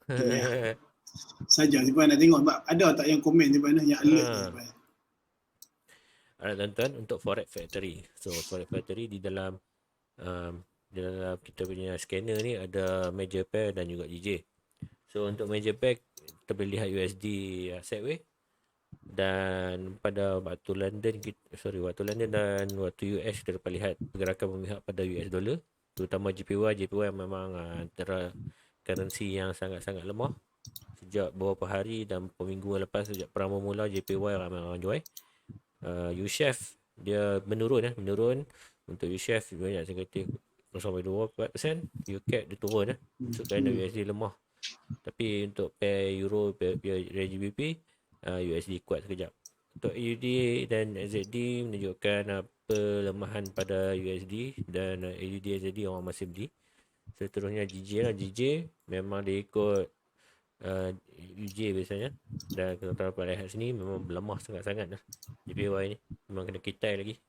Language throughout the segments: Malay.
Okay, ya. Saja Sipan nak tengok ada tak yang komen Sipan yang alert Sipan. Alright tuan-tuan, untuk Forex Factory. So Forex Factory di dalam kita punya scanner ni ada major pair dan juga DJ. So untuk major pair kita boleh lihat USD Segway, dan pada waktu London dan waktu US kita dapat lihat pergerakan memihak pada US dollar, terutama JPY memang antara currency yang sangat-sangat lemah sejak beberapa hari dan minggu lepas. Sejak perang bermula, JPY ramai orang jual. USHF dia menurun. Untuk USHF banyak negatif 0.24%. UCAD dia turun kerana USD lemah. Tapi untuk pair Euro, pair GBP, USD kuat sekejap. Untuk AUD dan AZD menunjukkan pelemahan pada USD, dan AUD AZD orang masih beli. Seterusnya GJ memang dia ikut UJ biasanya, dan kalau dapat lihat sini memang lemah sangat-sangat lah. JPY ni memang kena kitai lagi.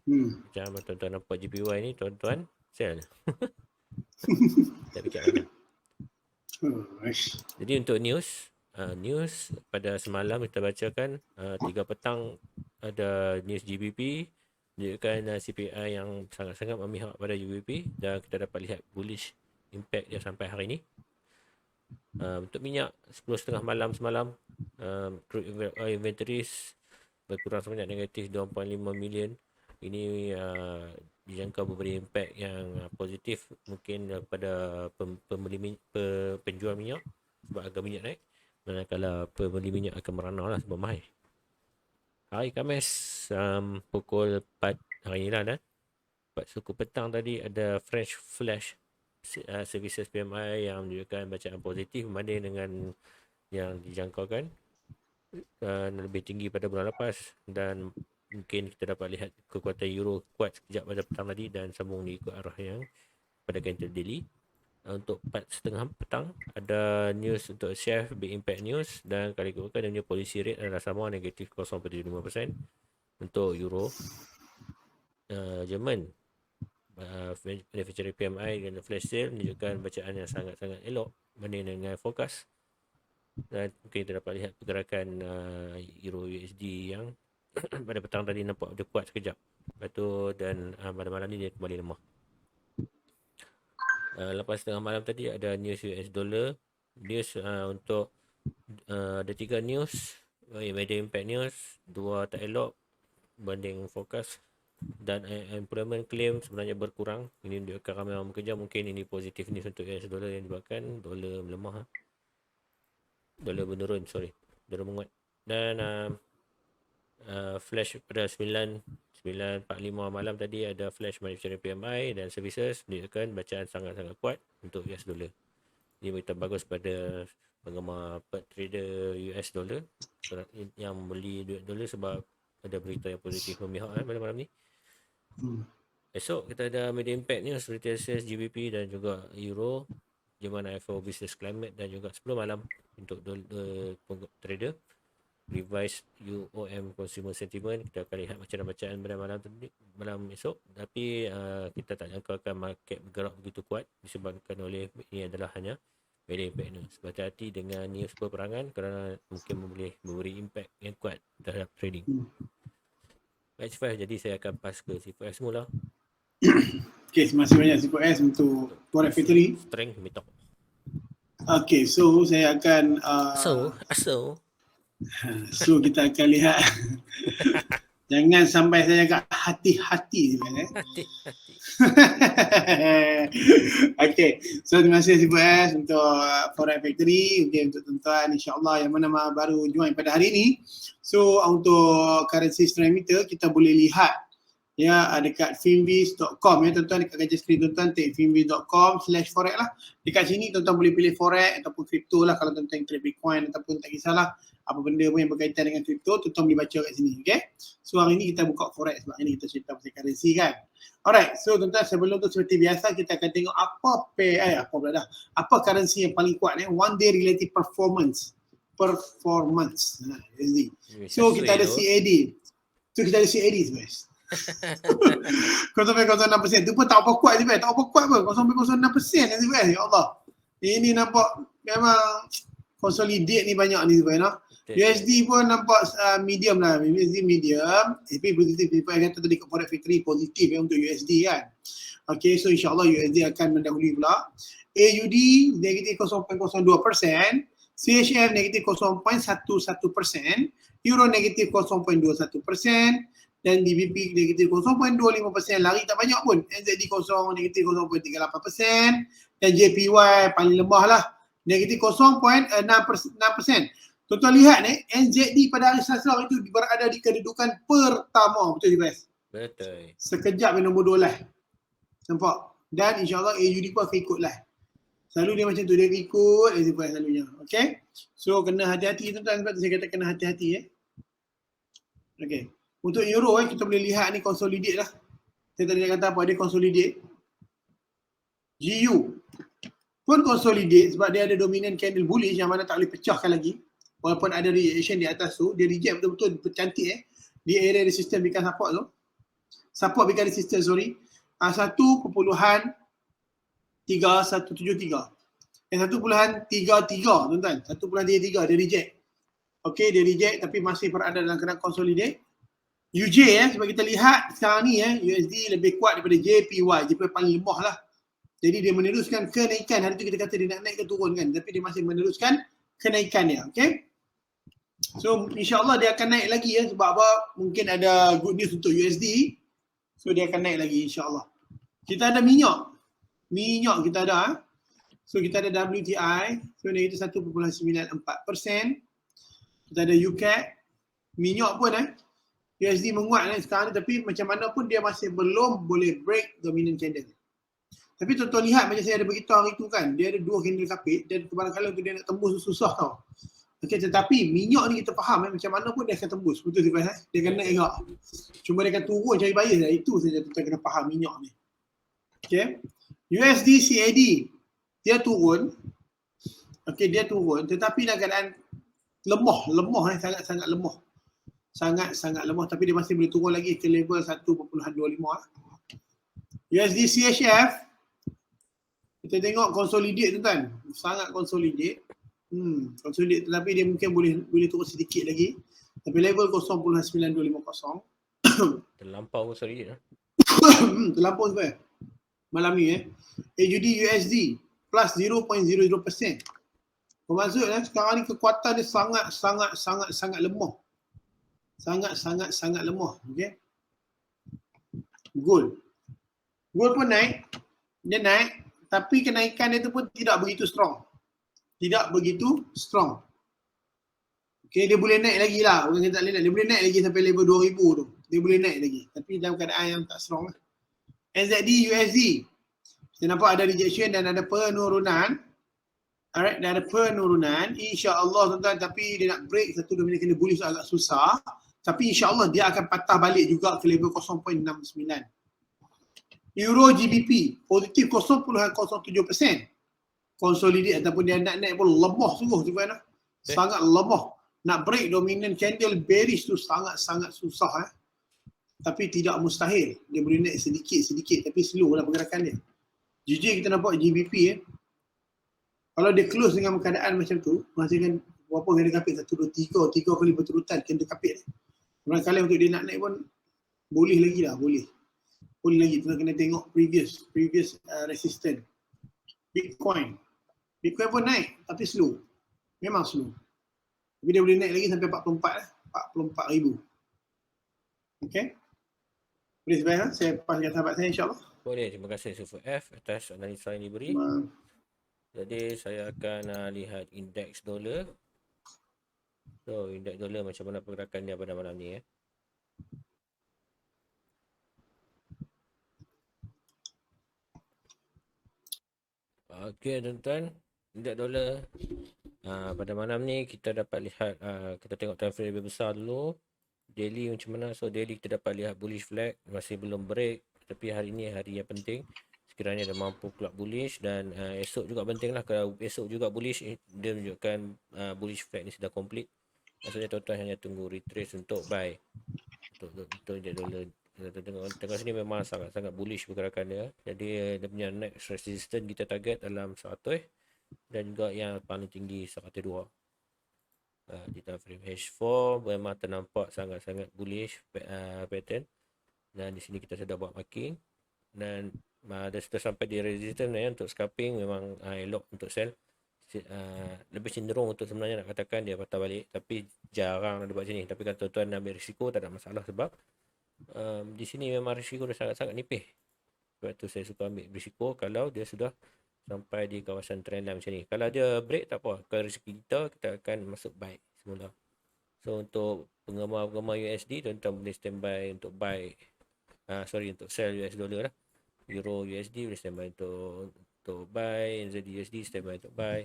Macam tuan-tuan nampak JPY ni, tuan-tuan sell. Tak fikir panjang. Jadi untuk news pada semalam kita bacakan 3 petang ada news GBP menunjukkan CPI yang sangat-sangat memihak pada GBP, dan kita dapat lihat bullish impact dia sampai hari ini. Untuk minyak 10.30 malam semalam, crude oil inventories berkurang sebanyak negatif 2.5 million. Ini dijangka memberi impact yang positif mungkin kepada penjual minyak sebab harga minyak naik, manakala pembeli minyak akan merana lah sebab mahal. Hari Khamis pukul 4 hari ni lah, 4 suku petang tadi ada French Flash Services PMI yang menunjukkan bacaan positif berbanding dengan yang dijangkakan, lebih tinggi pada bulan lepas, dan mungkin kita dapat lihat kekuatan euro kuat sekejap pada petang tadi dan sambung diikut arah yang pada candle daily. Untuk 4.30 petang ada news untuk chef big impact news, dan kali kedua dia punya policy rate adalah sama, negatif 0.75%. Untuk euro, Jerman manufacturing PMI dan flash sale menunjukkan bacaan yang sangat-sangat elok berbanding dengan forecast, dan mungkin kita dapat lihat pergerakan euro USD yang pada petang tadi nampak dia kuat sekejap, lepas tu dan pada malam ni dia kembali lemah. Lepas tengah malam tadi ada news US dollar news. Untuk ada 3 news, major impact news, 2 tak elok banding forecast, dan employment claim sebenarnya berkurang. Ini menunjukkan ramai orang bekerja. Mungkin ini positif news untuk US dollar yang disebabkan dolar melemah, dolar menurun, dolar menguat. Dan flash pada 9.45 malam tadi ada flash manufacturing PMI dan services menunjukkan bacaan sangat-sangat kuat untuk US dollar. Ini berita bagus pada penggemar trader US dollar yang beli US dollar sebab ada berita yang positif memihak pada malam ni. Esok kita ada media impact news, retail sales GBP dan juga euro, Jerman IFO business climate, dan juga 10 malam untuk trader revised UOM consumer sentiment. Kita akan lihat bacaan pada malam esok, tapi kita tak jangkakan market bergerak begitu kuat disebabkan oleh ini adalah hanya media impact news. Berhati-hati dengan news peperangan kerana mungkin boleh memberi impact yang kuat terhadap trading. Baik Sifai, jadi saya akan pass ke Sifai semula. Okay, terima kasih banyak C4S untuk Forex Factory. Strength metok. Okay, so saya akan so kita akan lihat. Jangan sampai saya cakap hati-hati sebenarnya. Hati-hati. Okay, so terima kasih C4S untuk Forex Factory. Okay, untuk tuan-tuan insyaAllah yang mana baru join pada hari ini. So untuk currency strength meter kita boleh lihat ya dekat finviz.com ya tuan-tuan, dekat kaca skrin tuan-tuan take finviz.com/forex lah. Dekat sini tuan-tuan boleh pilih forex ataupun kripto lah. Kalau tuan-tuan trade bitcoin ataupun tak kisahlah apa benda pun yang berkaitan dengan kripto, tuan-tuan boleh baca kat sini. Okay, so hari ni kita buka forex sebab hari ni kita cerita pasal currency kan. Alright, so tuan-tuan sebelum tu seperti biasa kita akan tengok apa currency yang paling kuat one day relative performance USD. So kita ada CAD. So kita ada CAD guys. 0.06%. Tu pun tak apa kuat je, tak apa kuat pun. 0.06% ya Allah. Ini nampak memang consolidate ni banyak ni sebenarnya. USD pun nampak medium lah, USD medium, tapi positif. People kata tadi kat Forex Factory positif untuk USD kan. Okay, so insyaAllah USD akan mendahului pula. AUD negatif 0.02%, CHF negatif 0.11%, Euro negatif 0.21%, dan GBP negatif 0.25%, lari tak banyak pun. NZD negatif 0.38%, dan JPY paling lemah lah, negatif 0.6%. Tuan-tuan lihat ni, NZD pada hari Selasa itu berada di kedudukan pertama, betul guys? Betul. Sekejap nombor 2 lah. Nampak? Dan insyaAllah AUD pun akan ikut lah. Selalu dia macam tu, dia ikut SPY selalunya. Okay? So kena hati-hati tuan-tuan, sebab tu saya kata kena hati-hati Okay. Untuk Euro kita boleh lihat ni consolidate lah. Saya tadi nak kata apa, dia consolidate. GU pun consolidate sebab dia ada dominant candle bullish yang mana tak boleh pecahkan lagi. Walaupun ada reaction di atas tu, dia reject betul-betul cantik di area resistance become support tu. Support become resistance, sorry. 1.3173. 1.33 tuan-tuan. 1.33 dia reject. Okay, dia reject tapi masih berada dalam keadaan consolidate. UJ sebab kita lihat sekarang ni USD lebih kuat daripada JPY. JPY paling lemah lah. Jadi dia meneruskan kenaikan. Hari tu kita kata dia nak naik ke turun kan, tapi dia masih meneruskan kenaikan dia. Okay. So insyaAllah dia akan naik lagi sebab apa? Mungkin ada good news untuk USD. So dia akan naik lagi insyaAllah. Kita ada minyak. Minyak kita ada. So kita ada WTI. So negatif 1.94%. Kita ada UCAD. Minyak pun USD menguat sekarang ni, tapi macam mana pun dia masih belum boleh break dominant candle. Tapi tuan-tuan lihat macam saya ada beritahu hari tu kan, dia ada 2 candle kapit dan kadang-kadang tu dia nak tembus susah tau. Okay, tetapi minyak ni kita faham macam mana pun dia akan tembus. Betul sih dia akan naik juga. Cuma dia akan turun cari bias lah. Itu saja tuan-tuan kena faham minyak ni. Okay. USD CAD dia turun. Okay, dia turun tetapi dalam keadaan lemah sangat-sangat lemah. Sangat-sangat lemah tapi dia masih boleh turun lagi ke level 1.25 USD CHF kita tengok consolidate tuan-tuan. Sangat consolidate. Consolidate tetapi dia mungkin boleh turun sedikit lagi. Tapi level 0.9250. Terlampau consolidate terlampau sebenarnya. Malam ni AUD USD plus 0.00%. Bermaksud sekarang ni kekuatan dia sangat lemah. Sangat lemah. Okay. Gold pun naik. Dia naik tapi kenaikan dia tu pun tidak begitu strong. Okay, dia boleh naik lagi lah. Bukan kita tak boleh naik. Dia boleh naik lagi sampai level 2000 tu. Dia boleh naik lagi. Tapi dalam keadaan yang tak strong lah. NZD USD. Kita nampak ada rejection dan ada penurunan. Alright, dah ada penurunan. InsyaAllah tuan-tuan, tapi dia nak break satu dominant candle bullish agak susah. Tapi insyaAllah dia akan patah balik juga ke level 0.69. Euro GBP positif 0.07%. Consolidate ataupun dia nak naik pun lemah sungguh sebenarnya. Sangat lemah. Nak break dominant candle bearish tu sangat-sangat susah Tapi tidak mustahil. Dia boleh naik sedikit tapi slow lah pergerakan dia. Jujur kita nampak GBP kalau dia close dengan keadaan macam tu, menghasilkan berapa kali kapit? 1, 2, 3 kali berturutan candle kapit. Barangkali untuk dia nak naik pun boleh lagi lah, boleh lagi. Kita kena tengok previous resistance. Bitcoin pun naik tapi slow. Memang slow. Tapi dia boleh naik lagi sampai 44,000. Okay. Boleh sebenarnya saya paskan sahabat saya insyaAllah. Boleh, terima kasih Super F atas analisa yang diberi. Jadi saya akan lihat indeks dolar. So indeks dolar macam mana pergerakan dia pada malam ni Okey tuan-tuan, indeks dolar pada malam ni kita dapat lihat kita tengok time frame lebih besar dulu. Daily macam mana? So daily kita dapat lihat bullish flag, masih belum break, tapi hari ni hari yang penting. Sekiranya dia mampu keluar bullish dan esok juga penting lah. Kalau esok juga bullish, dia menunjukkan bullish flag ni sudah complete. Maksudnya tuan-tuan hanya tunggu retrace untuk buy untuk indeks dolar. Tengok sini memang sangat-sangat bullish pergerakan dia. Jadi dia punya next resistance kita target dalam 100 dan juga yang paling tinggi 102. Di time frame H4 memang ternampak sangat-sangat bullish pattern, dan di sini kita sudah buat marking, dan dah sudah sampai di resistance untuk scalping memang elok untuk sell. Lebih cenderung untuk sebenarnya nak katakan dia patah balik, tapi jarang dia buat sini. Tapi kalau tuan-tuan ambil risiko tak ada masalah, sebab di sini memang risiko dia sangat-sangat nipis. Sebab tu saya suka ambil risiko kalau dia sudah sampai di kawasan trendline macam ni. Kalau dia break tak apa, kalau rezeki kita akan masuk buy semula. So untuk penggemar-penggemar USD, tuan-tuan boleh standby untuk buy, untuk sell US dollar lah. Euro USD boleh standby untuk buy, NZD USD standby untuk buy.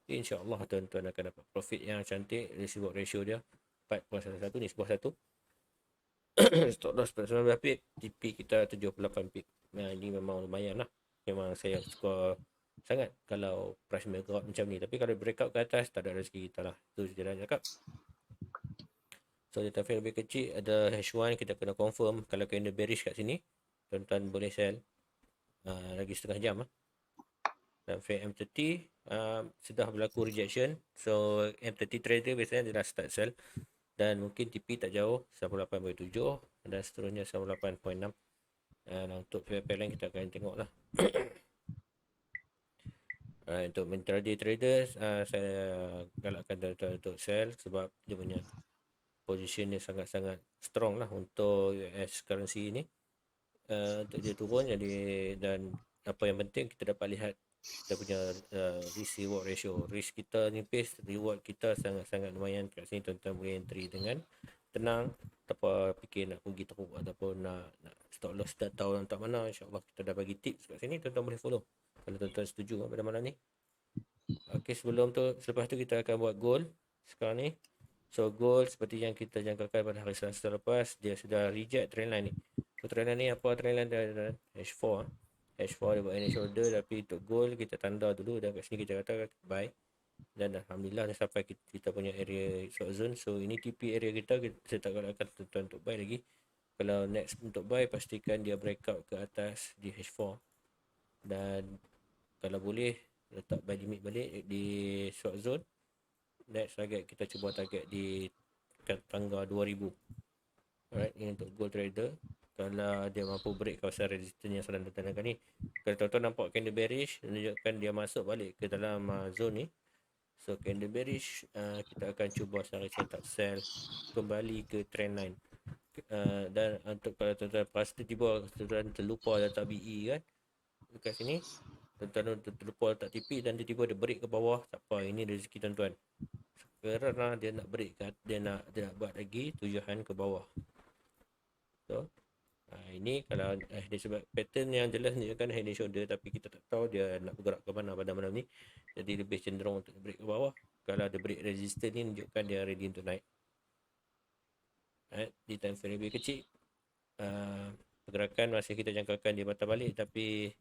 Jadi InsyaAllah tuan-tuan akan dapat profit yang cantik. Risk reward ratio dia 4.11 ni sebuah satu. Stop loss 19 pip, TP kita 78 pip. Ini memang lumayan lah. Memang saya suka sangat kalau price bergerak macam ni. Tapi kalau breakout ke atas, tak ada rezeki kita lah. Itu je dah cakap. So dia time frame lebih kecil, ada H1 kita kena confirm. Kalau candle bearish kat sini, tuan-tuan boleh sell lagi setengah jam lah. Dan frame M30 sudah berlaku rejection. So M30 trader biasanya dia dah start sell, dan mungkin TP tak jauh 98.7 dan seterusnya 98.6. Dan untuk pair lain kita akan tengok lah. Untuk intraday traders, saya galakkan tuan-tuan untuk sell sebab dia punya position dia sangat-sangat strong lah untuk US currency ni. Untuk dia turun, jadi, dan apa yang penting kita dapat lihat kita punya risk reward ratio. Risk kita nipis, reward kita sangat-sangat lumayan. Kat sini tuan-tuan boleh entry dengan tenang, tanpa fikir nak pergi teruk ataupun nak stop loss tak tahu tak mana. InsyaAllah kita dah bagi tips kat sini, tuan-tuan boleh follow kalau tuan-tuan setuju pada malam ni. Okey, selepas tu kita akan buat gold sekarang ni. So gold seperti yang kita jangkakan pada hari Selasa lepas, dia sudah reject trendline ni. So trendline ni apa? Trendline dia H4. H4 dia buat initial order, tapi untuk gold kita tanda dulu, dan kat sini kita kata buy. Dan Alhamdulillah dah sampai kita punya area short zone. So ini TP area kita saya tak galakkan tuan-tuan untuk buy lagi. Kalau next untuk buy, pastikan dia breakout ke atas di H4. Dan kalau boleh letak buy limit balik di short zone. Next target kita cuba target di tangga 2000. Alright, ini untuk gold trader. Kalau dia mampu break kawasan resistance yang sedang ditandakan ni. Kalau tuan-tuan nampak candle bearish, menunjukkan dia masuk balik ke dalam zone ni. So candle bearish, kita akan cuba cari setup sell kembali ke trend line. Dan untuk kalau tuan-tuan pasti tiba tuan-tuan terlupa letak BE kan dekat sini, tuan-tuan terlupa letak TP dan tiba-tiba dia break ke bawah, tak apa, ini rezeki tuan-tuan. Kerana dia nak break, dia nak buat lagi tujuan ke bawah. So ini kalau dia sebab pattern yang jelas ni kan head and shoulder, tapi kita tak tahu dia nak bergerak ke mana pada malam ni. Jadi lebih cenderung untuk break ke bawah. Kalau ada break resistance ni menunjukkan dia ready untuk naik. Di time frame lebih kecil, pergerakan masih kita jangkakan dia patah balik, tapi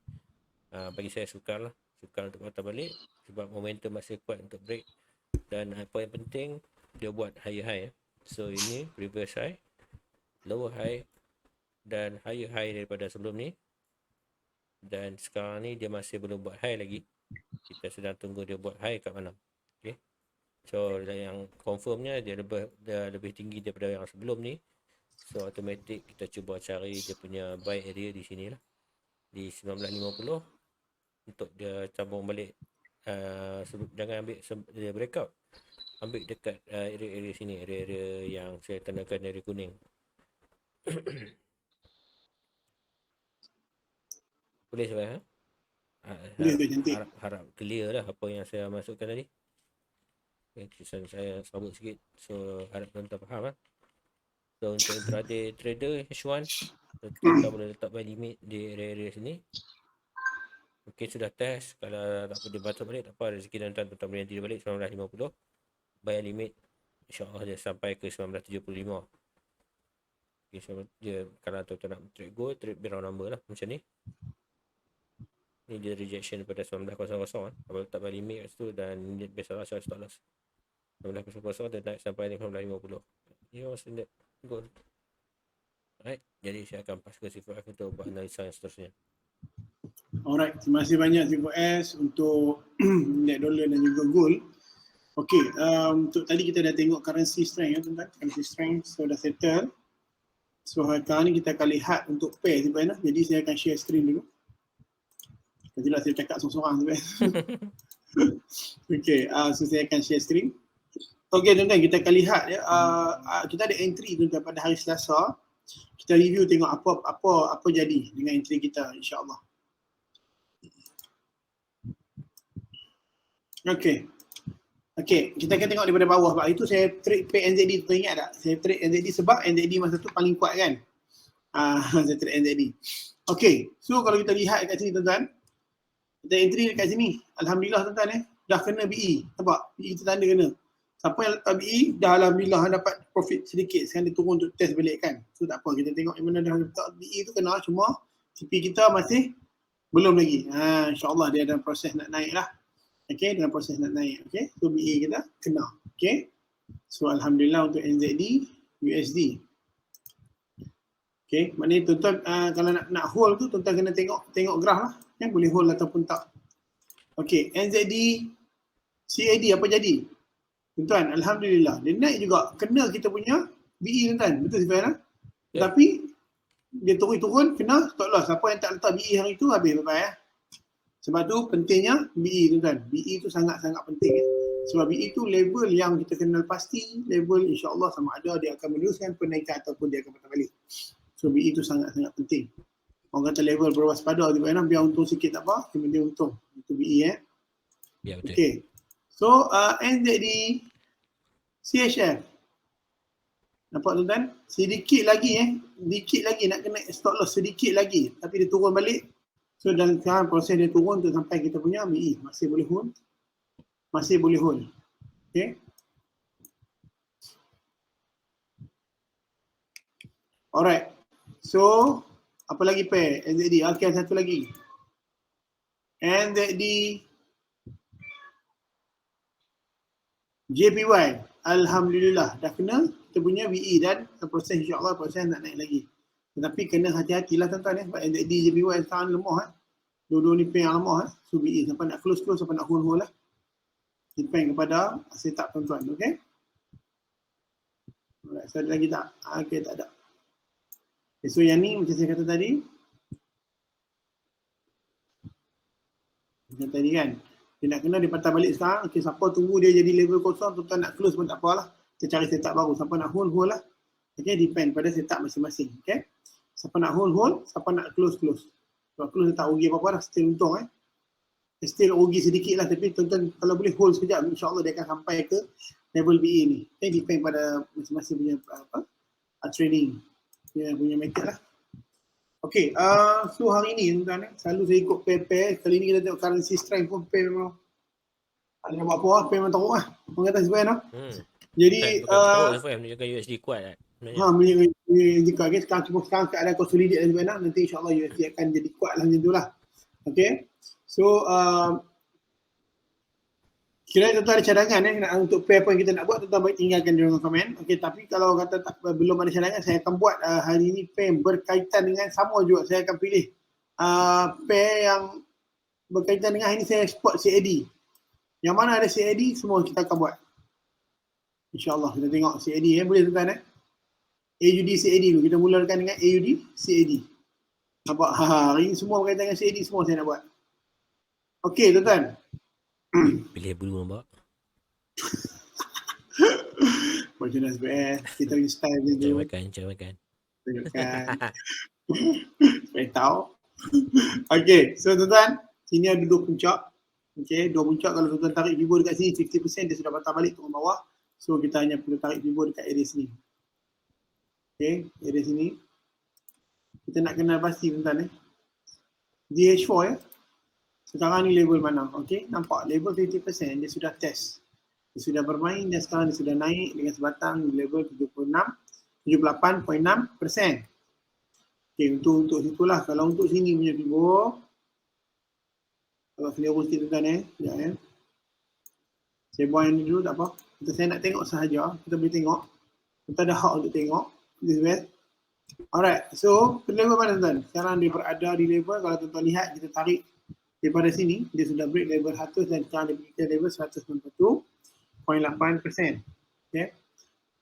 bagi saya sukar untuk patah balik sebab momentum masih kuat untuk break. Dan apa yang penting, dia buat higher high. So ini previous high, lower high dan higher high daripada sebelum ni. Dan sekarang ni dia masih belum buat high lagi. Kita sedang tunggu dia buat high kat mana. Okay. So yang confirmnya dia lebih tinggi daripada yang sebelum ni. So automatic kita cuba cari dia punya buy area di sini lah, di 1950, untuk dia sambung balik. Jangan ambil dia breakout, ambil dekat area-area sini, area-area yang saya tandakan area kuning. Boleh sebenarnya. Harap clear lah apa yang saya masukkan tadi. Kisah saya sabut sikit, so harap tuan-tuan faham lah. So untuk intraday trader H1, kita boleh letak buy limit di area-area sini. Mungkin sudah test, kalau tak boleh batal balik tak apa, rezeki tuan-tuan boleh nanti balik 1950. Buy limit InsyaAllah dia sampai ke 1975. Okay, so dia, kalau tuan-tuan nak trade gold, trade round number lah macam ni. Ni dia rejection daripada 1900 Kalau letak buy limit kat situ, dan biasalah saya stop loss 1900 dia naik sampai 1950. Ini standard gold. Alright, jadi saya akan pass ke Sifat untuk buat analisa yang seterusnya. Alright, terima kasih banyak C4S untuk net dollar dan juga gold. Okay, untuk tadi kita dah tengok currency strength ya tuan-tuan. Currency strength so dah settle. So sekarang ni kita akan lihat untuk pair sebenarnya. Jadi saya akan share screen dulu. Nantilah saya cakap seorang-seorang sebenarnya. Okay, so saya akan share screen. Okay tuan-tuan, kita akan lihat ya. Kita ada entry tuan-tuan pada hari Selasa. Kita review tengok apa jadi dengan entry kita insya-Allah. Okay. Okay, kita akan tengok daripada bawah. Sebab itu saya trade pair NZD, tu ingat tak? Saya trade NZD sebab NZD masa tu paling kuat kan? Saya trade NZD. Okay, so kalau kita lihat kat sini tuan-tuan, kita entry dekat sini. Alhamdulillah tuan-tuan dah kena BE. Nampak? BE kita tanda kena. Siapa yang letak BE, dah alhamdulillah dapat profit sedikit. Sekarang dia turun untuk test balik kan? So tak apa, kita tengok yang mana dah letak BE tu kena, cuma CP kita masih belum lagi. InsyaAllah dia dalam proses nak naik lah. Okay, dalam proses nak naik. Okay, so BE kita kena. Okay, so Alhamdulillah untuk NZD, USD. Okay, maknanya tuan-tuan kalau nak hold tu tuan-tuan kena tengok graf lah. Boleh hold ataupun tak. Okay, NZD, CAD apa jadi? Tuan-tuan, Alhamdulillah. Dia naik juga. Kena kita punya BE tuan-tuan. Betul Sifan lah? Ya. Tapi dia turun kena stop loss. Siapa yang tak letak BE hari tu habis bye-bye ya. Sebab tu pentingnya BE tuan-tuan. BE tu sangat-sangat penting ya. Sebab BE tu level yang kita kenal pasti, level insya-Allah sama ada dia akan meneruskan penaikan ataupun dia akan patah balik. So BE tu sangat-sangat penting. Orang kata level berwaspada tu kan, biar untung sikit tak apa, yang penting untung. Itu BE ya. Ya betul. Okay. So NZD CHF. Nampak tuan-tuan? Sedikit lagi nak kena stop loss sedikit lagi. Tapi dia turun balik. So dalam sekarang proses dia turun untuk sampai kita punya BE. Masih boleh hold. Masih boleh hold. Okay. Alright. So apa lagi pair? NZD. Okay, satu lagi. NZD JPY. Alhamdulillah dah kena kita punya BE dan proses insya-Allah proses nak naik lagi. Tetapi kena hati-hatilah tuan-tuan sebab NZD JPY sekarang lemah Dua-dua ni pair yang lemah So BE sampai nak close sampai nak hold lah. Depend kepada setup tuan-tuan, okey? Alright, so ada lagi tak? Okey, tak ada. Okay, so yang ni macam saya kata tadi. Macam tadi kan. Dia nak kena dia patah balik sekarang. Okey, siapa tunggu dia jadi level kosong, tuan-tuan nak close pun tak apalah. Kita cari setup baru. Siapa nak hold lah. Okey, depend pada setup masing-masing. Okey. Siapa nak hold, siapa nak close. Kalau close tak rugi apa-apa dah, still untung Still rugi sedikit lah, tapi tuan-tuan kalau boleh hold sekejap, insya-Allah dia akan sampai ke level BE ni. Okay, depend pada masing-masing punya trading punya method lah. Okay, so hari ni tuan-tuan selalu saya ikut pair. Kali ni kita tengok currency strength pun pair memang ada nak buat apa lah, pair memang teruk lah. Orang kata sebenarnya Jadi Bukan menunjukkan USD kuat kan. jika sekarang keadaan consolidate dan sebenarnya nanti insya-Allah USD akan jadi kuat lah macam tu lah. Okay, so kira tuan-tuan ada cadangan untuk pair pun kita nak buat, tuan-tuan boleh tinggalkan di dalam komen. Okay, tapi kalau kata belum ada cadangan, saya akan buat hari ini pair berkaitan dengan sama juga. Saya akan pilih pair yang berkaitan dengan hari ini saya spot CAD. Yang mana ada CAD, semua kita akan buat. InsyaAllah kita tengok CAD boleh tuan-tuan AUD CAD dulu. Kita mulakan dengan AUD CAD. Nampak? Hari ini semua berkaitan dengan CAD, semua saya nak buat. Okay tuan-tuan. Pilih bulu nampak. Macam mana sebenarnya kita punya style macam tu. Cari makan. Tunjukkan. Supaya tahu. Okay, so tuan-tuan, sini ada dua puncak. Okay, dua puncak. Kalau tuan-tuan tarik Vivo dekat sini, 50% dia sudah patah balik turun bawah. So kita hanya perlu tarik Vivo dekat area sini. Okay, area sini. Kita nak kenal pasti tuan-tuan DH4 ya. Sekarang ni level mana? Okay, nampak level 50% dia sudah test. Dia sudah bermain dan sekarang dia sudah naik dengan sebatang level 78.6%. Okay, untuk situlah. Kalau untuk sini punya Vivo, kalau clear sikit tuan-tuan sekejap saya buang yang ni dulu tak apa. Saya nak tengok sahaja, kita boleh tengok. Kita ada hak untuk tengok. This way. Alright, so level mana tuan? Sekarang dia berada di level, kalau tuan lihat kita tarik daripada sini, dia sudah break level 100 dan sekarang dia pergi ke level 191.8%. Okay.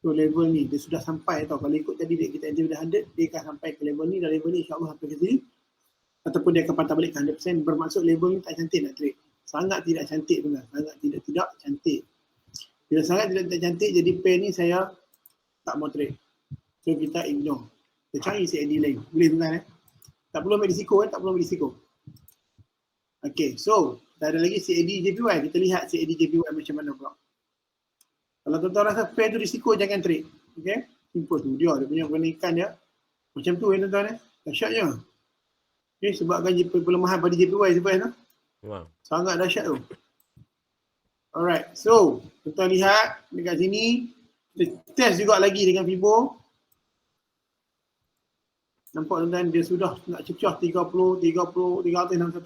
So level ni dia sudah sampai tau, kalau ikut tadi kita enter dah 100, dia akan sampai ke level ni, dan level ni insyaAllah sampai ke sini, ataupun dia akan patah balik ke 100%, bermaksud level ni tak cantik nak trade. Sangat tidak cantik benar, sangat tidak cantik. Bila sangat tidak cantik, jadi pair ni saya tak mau trade. So kita ignore. Kita cari CAD lain. Boleh tuan Tak perlu ambil risiko tak perlu ambil risiko. Okay, so tak ada lagi CAD JPY. Kita lihat CAD JPY macam mana pula. Kalau tuan-tuan rasa pair tu risiko, jangan trade. Okay, simple tu. Dia punya kenaikan dia macam tu tuan-tuan dahsyatnya. Okay, sebabkan pelemahan pada JPY tu. Wow. Sangat dahsyat tu. Alright, so tuan-tuan lihat dekat sini, kita test juga lagi dengan Fibo. Nampak tuan-tuan, dia sudah nak cecah 361.8%.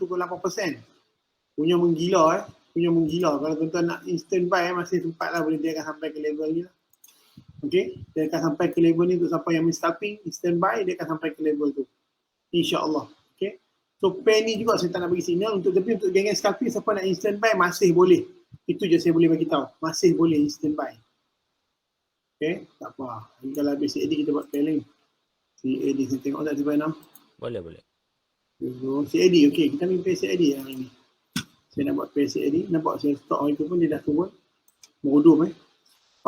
Punya menggila punya menggila. Kalau tuan-tuan nak instant buy masih sempat lah, boleh dia akan sampai ke level ni lah. Okay, dia akan sampai ke level ni untuk siapa yang scalping, instant buy dia akan sampai ke level tu. InsyaAllah. Okay, so pair ni juga saya tak nak bagi signal untuk, tapi untuk geng scalping siapa nak instant buy masih boleh. Itu je saya boleh bagi tahu. Masih boleh instant buy. Okay, tak apa. Jadi kalau habis CAD kita buat pair lain. CAD saya tengok tak tiba enam. Boleh. So, CAD, okay. Kita ambil pair CAD yang ini. Saya nak buat pair CAD. Nampak saya stok hari tu pun dia dah turun. Merodom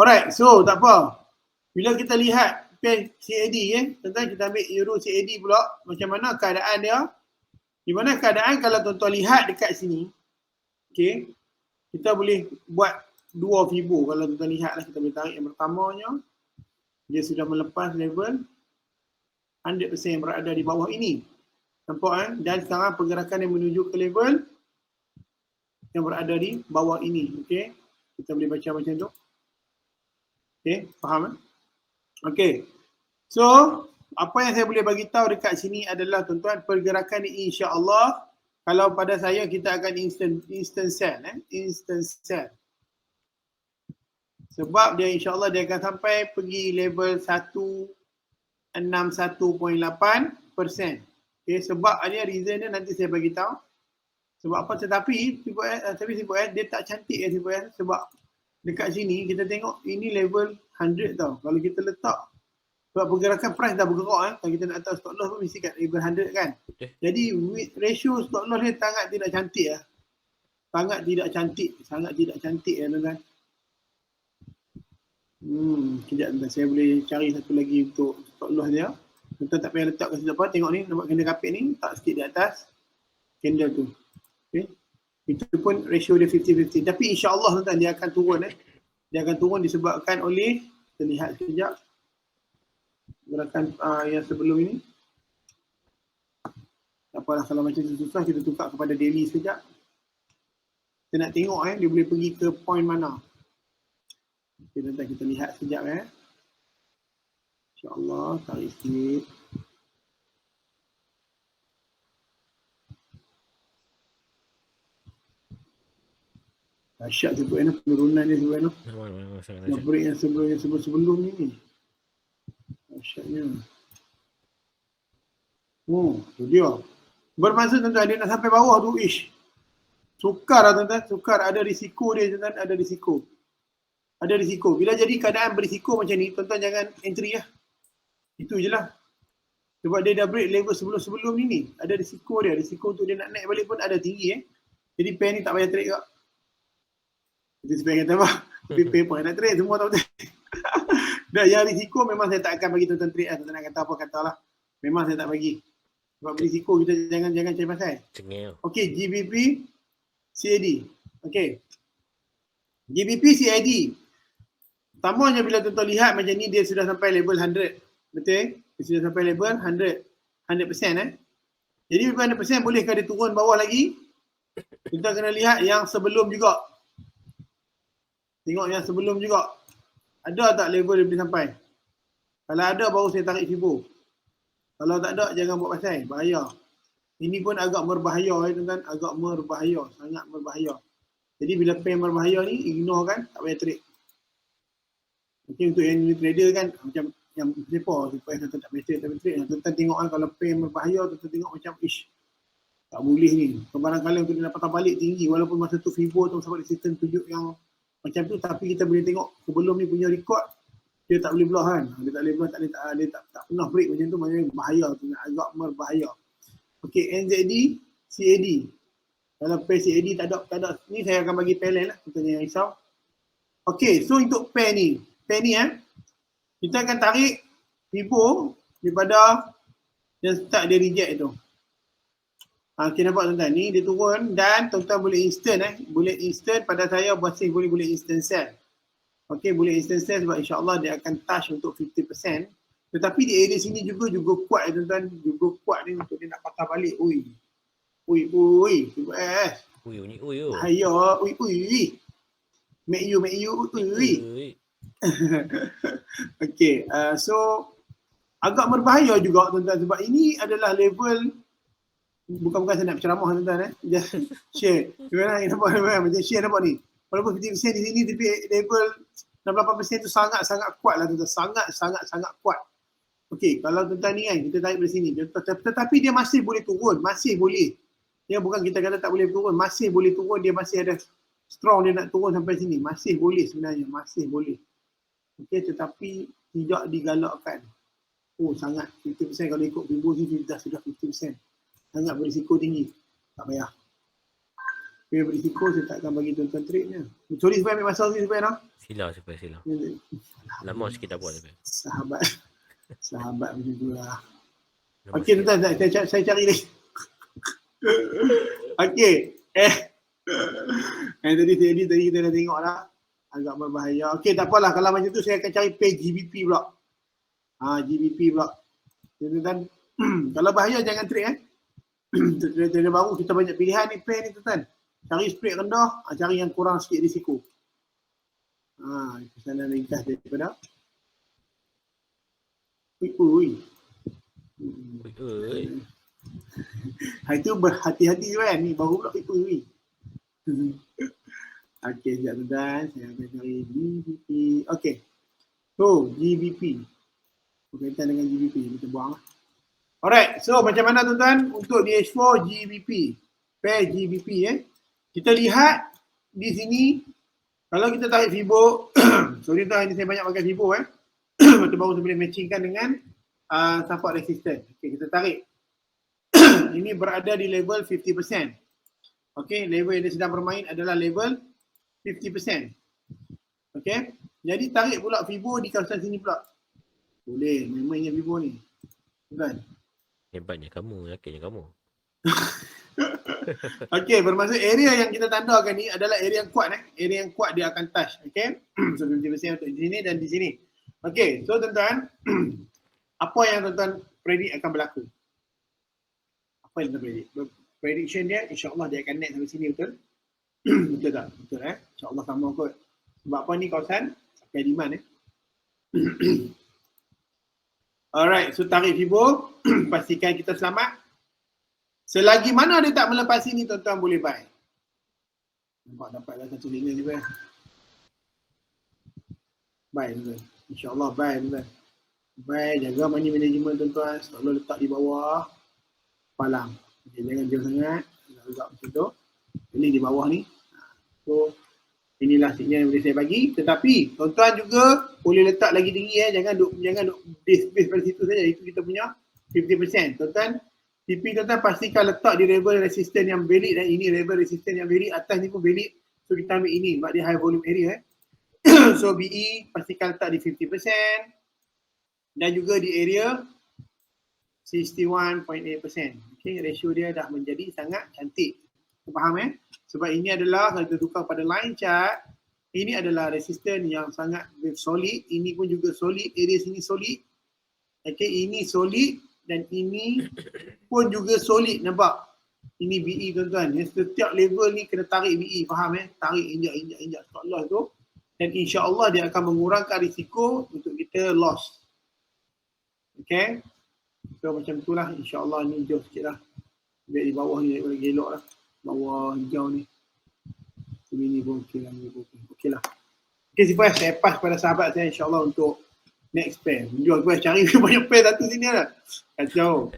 Alright, so tak apa. Bila kita lihat pair CAD tentang kita ambil Euro CAD pula. Macam mana keadaan dia. Di mana keadaan kalau tuan-tuan lihat dekat sini. Okay. Kita boleh buat dua Fibo. Kalau tuan-tuan lihat lah, kita boleh tarik yang pertamanya. Dia sudah melepas level 100% yang berada di bawah ini. Nampak Dan sekarang pergerakan yang menuju ke level yang berada di bawah ini. Okey. Kita boleh baca macam tu. Okey, faham Okey. So, apa yang saya boleh bagi tahu dekat sini adalah tuan-tuan, pergerakan ni insya-Allah kalau pada saya kita akan instant sell instant sell. Sebab dia insya-Allah dia akan sampai pergi level 161.8%. Okay, sebab ada reason dia nanti saya bagi tahu. Sebab apa, tetapi dia tak cantik sebab dekat sini kita tengok ini level 100 tau. Kalau kita letak, sebab pergerakan price dah bergerak kalau kita nak tahu stop loss pun mesti kat level 100 kan. Okay. Jadi ratio stop loss dia sangat tidak cantik Sangat tidak cantik tuan-tuan. Kejap tuan, saya boleh cari satu lagi untuk stop loss dia. Tuan tak payah letak kat situ apa, tengok ni, nampak candle kapit ni, tak sikit di atas candle tu. Okay. Itu pun ratio dia 50-50. Tapi insya-Allah tuan, dia akan turun Dia akan turun disebabkan oleh, kita lihat sekejap gerakan yang sebelum ini. Tak apalah, kalau macam tu susah kita tukar kepada daily sekejap. Kita nak tengok dia boleh pergi ke point mana. Okay, tuan, kita lihat sekejap InsyaAllah, tarik sikit. Dahsyat sebut penurunan dia sebut Yang break yang sebelum ni. Dahsyatnya. Tu dia. Bermaksud tuan-tuan, dia nak sampai bawah tu, sukar lah tuan-tuan, sukar. Ada risiko dia tuan-tuan, ada risiko. Bila jadi keadaan berisiko macam ni, tuan-tuan jangan entry Itu je lah. Sebab dia dah break level sebelum-sebelum ni. Ada risiko dia. Risiko untuk dia nak naik balik pun ada tinggi Jadi pair ni tak payah trade kak. Itu sebenarnya kata apa? Pair pun nak trade, semua tahu. Dah yang risiko memang saya tak akan bagi tuan-tuan trade Tuan-tuan nak kata apa katalah. Memang saya tak bagi. Sebab berisiko kita jangan cari pasal. Okey, GBP CAD. Okey. GBP CAD. Pertamanya bila tuan-tuan lihat macam ni, dia sudah sampai level 100. Betul? Dia sudah sampai level 100. 100%. Jadi level 100% bolehkah dia turun bawah lagi? Kita kena lihat yang sebelum juga. Tengok yang sebelum juga. Ada tak level dia boleh sampai? Kalau ada baru saya tarik Fibo. Kalau tak ada jangan buat pasal. Bahaya. Ini pun agak berbahaya tuan-tuan. Agak berbahaya. Sangat berbahaya. Jadi bila pair berbahaya ni, ignore kan. Tak payah trade. Okay, untuk yang trader kan, macam yang Singapore tuan tak betul tak betul. Tuan tengok kan kalau pain berbahaya, tuan tengok macam tak boleh ni. Barangkali untuk dia dapat balik tinggi walaupun masa tu FIBO tu sebab sistem tunjuk yang macam tu, tapi kita boleh tengok sebelum ni punya rekod dia tak boleh belah kan. Dia tak boleh belah, dia tak pernah break macam tu, maknanya bahaya tu, agak berbahaya. Okey, NZD, CAD. Kalau pair CAD tak ada ni saya akan bagi pair lain lah, contohnya yang risau. Okey, so untuk pair ni kita akan tarik FIBO daripada yang start dia reject tu. Okay, nampak tuan-tuan, ni dia turun dan tuan-tuan boleh instant boleh instant pada saya masih boleh instant sell. Okey, boleh instant sell sebab insya-Allah dia akan touch untuk 50%. Tetapi di area sini juga kuat tuan-tuan, juga kuat ni untuk dia nak patah balik. Ui. Ayo, Make you, Okay, so agak berbahaya juga tuan-tuan sebab ini adalah level, bukan saya nak ceramah tuan-tuan just share. Gimana nampak macam share nampak ni. Walaupun 50% di sini tapi level 68% tu sangat kuat lah tuan-tuan. Sangat kuat. Okey, kalau tuan-tuan ni kan kita tarik dari sini, tetapi dia masih boleh turun, masih boleh. Dia bukan kita kata tak boleh turun, masih boleh turun, dia masih ada strong dia nak turun sampai sini, masih boleh sebenarnya, masih boleh. Okey, tetapi tidak digalakkan. Oh, sangat 50% kalau ikut FIBO ni sudah 50%. Sangat berisiko tinggi. Tak payah. Bila berisiko saya tak akan bagi tuan-tuan trade-nya. Sorry supaya ambil masa supaya nak. Sila. Lama sikit tak buat tapi. Sahabat macam tu lah. Okey tuan-tuan, saya cari ni. Okey. Tadi kita dah tengok lah. Agak berbahaya. Okey, tak apalah. Kalau macam tu saya akan cari pay GBP pula. GBP pula. Tuan-tuan, kalau bahaya jangan trade trader baru kita banyak pilihan ni pair ni tuan-tuan. Cari spread rendah, cari yang kurang sikit risiko. Pesanan ringkas daripada itu berhati-hati kan ni baru pula Okey, sekejap tuan-tuan, saya akan cari GBP. Okey. So, GBP. Berkaitan dengan GBP, kita buang lah. Alright, so macam mana tuan-tuan untuk DH4 GBP, pair GBP kita lihat di sini kalau kita tarik FIBO, sorry tuan, ini saya banyak pakai FIBO betul baru saya boleh matchingkan dengan support resistance. Okey, kita tarik. Ini berada di level 50%. Okey, level yang dia sedang bermain adalah level 50%. Okey, jadi tarik pula FIBO di kawasan sini pula. Boleh, memangnya FIBO ni. Tuan. Hebatnya kamu, yakinnya kamu. Okey, bermaksud area yang kita tandakan ni adalah area yang kuat Area yang kuat dia akan touch. Okey. So 50% untuk di sini dan di sini. Okey, so tuan-tuan, apa yang tuan-tuan predict akan berlaku? Apa yang tuan predict? Prediction dia insya-Allah dia akan naik sampai sini betul? Betul tak? Betul insya-Allah sama kot. Sebab apa ni kawasan supply demand Alright, so tarik FIBO, pastikan kita selamat. Selagi mana dia tak melepasi ni tuan-tuan boleh buy. Nampak dapatlah satu link ni juga. Buy tuan-tuan. InsyaAllah buy tuan-tuan. Buy, jaga money management tuan-tuan. Selalu letak di bawah. Palang. Okay, jangan jauh sangat. Agak macam tu. Ini di bawah ni. So, inilah signal yang boleh saya bagi. Tetapi tuan-tuan juga boleh letak lagi tinggi jangan duk base pada situ saja. Itu kita punya 50%. Tuan-tuan, TP tuan-tuan pastikan letak di level resistance yang valid dan ini level resistance yang valid. Atas ni pun valid. So kita ambil ini sebab dia high volume area So BE pastikan letak di 50% dan juga di area 61.8%. Okay, ratio dia dah menjadi sangat cantik. Faham Sebab ini adalah kalau kita tukar pada line chart, ini adalah resistance yang sangat solid. Ini pun juga solid, area sini solid. Okay, ini solid dan ini pun juga solid, nampak? Ini BE tuan-tuan. Setiap level ni kena tarik BE, faham Tarik injak stop loss tu. Dan insya-Allah dia akan mengurangkan risiko untuk kita loss. Okay. So macam itulah, insya-Allah ni jauh sikit lah. Biar di bawah ni lagi elok lah. Bawah hijau ni. Ini pun okey lah. Okey lah. Okey, saya pass pada sahabat saya insya-Allah untuk Next pair. Jual pair. Cari banyak pair satu sini lah. Kacau.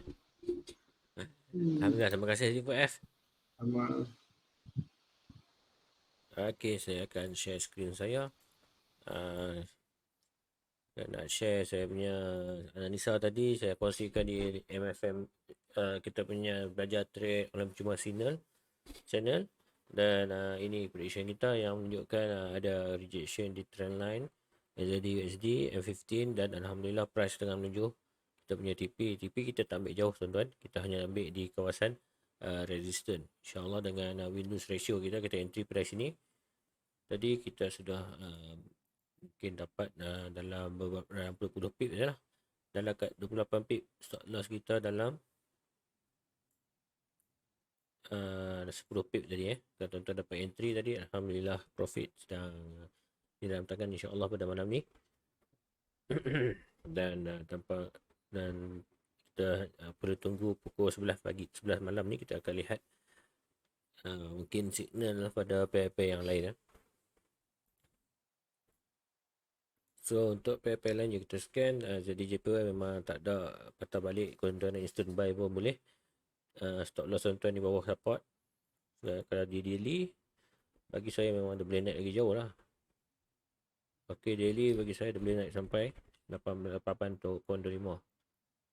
Alhamdulillah, terima kasih Haji F. Sama. Okey, saya akan share skrin saya. Saya nak share saya punya analisa tadi. Saya kongsikan di MFM, kita punya belajar trade online percuma channel. Dan ini prediction kita yang menunjukkan ada rejection di trendline jadi USD, M15 dan Alhamdulillah price tengah menuju kita punya TP kita tak ambil jauh tuan-tuan, kita hanya ambil di kawasan resistance. InsyaAllah dengan win-lose ratio kita entry price ini tadi kita sudah mungkin dapat dalam beberapa pip je lah, dalam kat 28 pip stop loss kita dalam 10 pip tadi kalau tuan-tuan dapat entry tadi, Alhamdulillah profit sedang di dalam tangan insyaAllah pada malam ni. Dan tanpa dan kita perlu tunggu pukul 11 pagi 11 malam ni kita akan lihat mungkin signal pada pair-pair yang lain. So untuk pair-pair lain yang kita scan, jadi JPY memang tak ada patah balik, tuan-tuan instant buy pun boleh. Stop loss tuan-tuan di bawah support. Kalau di daily bagi saya memang dia boleh naik lagi jauh lah. Okay, daily bagi saya dia boleh naik sampai 88.25.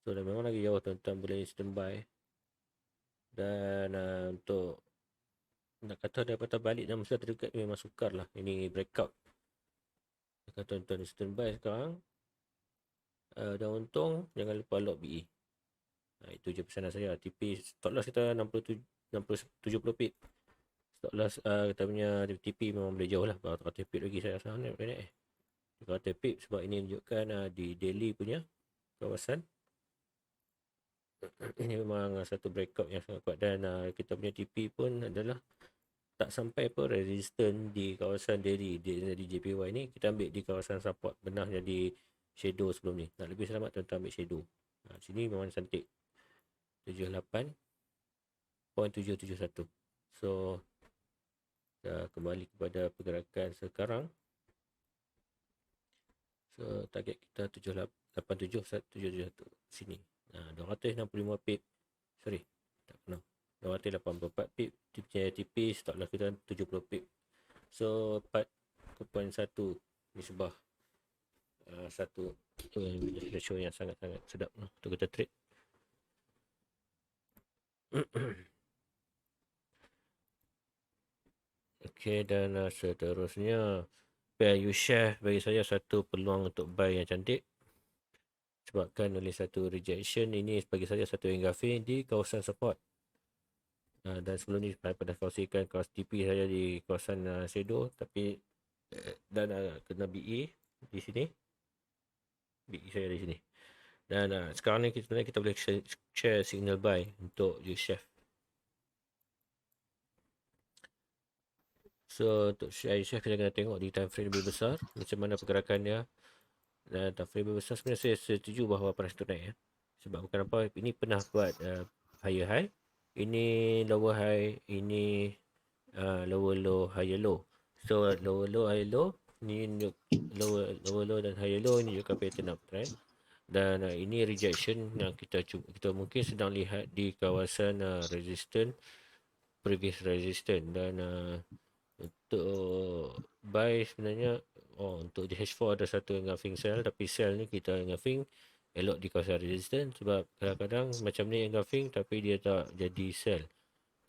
So dah memang lagi jauh, tuan-tuan boleh instant buy. Dan untuk nak kata dia patah balik dalam masa terdekat memang sukar lah. Ini breakout. Kalau tuan-tuan instant buy sekarang, dah untung, jangan lupa lock BE. Itu je pesanan saya. TP stop loss kita 70 pip. Stop loss kita punya TP memang boleh jauh lah. Kalau 100 pip lagi saya rasa boleh naik. 100 pip sebab ini menunjukkan di daily punya kawasan. Ini memang satu breakout yang sangat kuat. Dan kita punya TP pun adalah tak sampai pun resistance di kawasan daily di JPY ni. Kita ambil di kawasan support, benar jadi shadow sebelum ni. Nak lebih selamat tuan-tuan ambil shadow. Sini memang cantik 78.771. So kita kembali kepada pergerakan sekarang. So target kita 87.171 sini. 265 pip. Sorry, tak kena. 284 pip. TP stop loss kita 70 pip. So 4.1 ni sebab satu ratio yang sangat-sangat sedap untuk kita trade. Okey, dan seterusnya pair U-Share bagi saya satu peluang untuk buy yang cantik. Sebabkan oleh satu rejection ini bagi saya satu engulfing di kawasan support. Dan sebelum ni saya pernah kongsikan kawasan TP saya di kawasan shadow, tapi dan kena BE di sini. BE saya di sini. Dan sekarang ni sebenarnya kita boleh share signal buy untuk U-Share. So untuk share kita kena tengok di time frame lebih besar macam mana pergerakannya. Dan time frame lebih besar sebenarnya saya setuju bahawa price tu naik. Sebab bukan apa, ini pernah buat higher high, ini lower high, ini lower low, higher low. So lower low, higher low, ni lower low dan higher low ini juga pattern uptrend. Dan ini rejection yang kita mungkin sedang lihat di kawasan resistance, previous resistance. Dan untuk buy sebenarnya untuk di H4 ada satu engulfing sell, tapi sell ni kita engulfing elok di kawasan resistance sebab kadang-kadang macam ni engulfing tapi dia tak jadi sell.